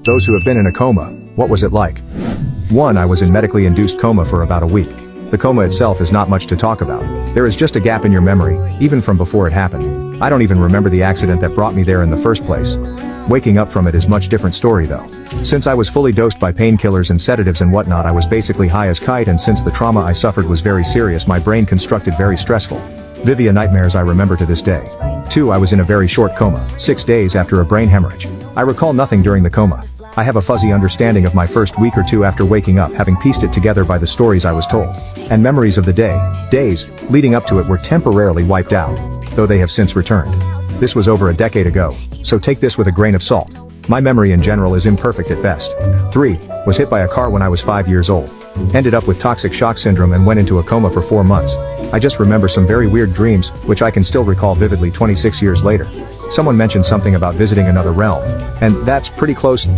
Those who have been in a coma, what was it like? 1. I was in medically induced coma for about a week. The coma itself is not much to talk about. There is just a gap in your memory, even from before it happened. I don't even remember the accident that brought me there in the first place. Waking up from it is much different story though. Since I was fully dosed by painkillers and sedatives and whatnot, I was basically high as kite, and since the trauma I suffered was very serious, my brain constructed very stressful. Vivia nightmares I remember to this day. 2. I was in a very short coma, 6 days after a brain hemorrhage. I recall nothing during the coma. I have a fuzzy understanding of my first week or two after waking up, having pieced it together by the stories I was told. And memories of the days, leading up to it were temporarily wiped out, though they have since returned. This was over a decade ago, so take this with a grain of salt. My memory in general is imperfect at best. 3. Was hit by a car when I was 5 years old. Ended up with toxic shock syndrome and went into a coma for 4 months. I just remember some very weird dreams, which I can still recall vividly 26 years later. Someone mentioned something about visiting another realm, and that's pretty close to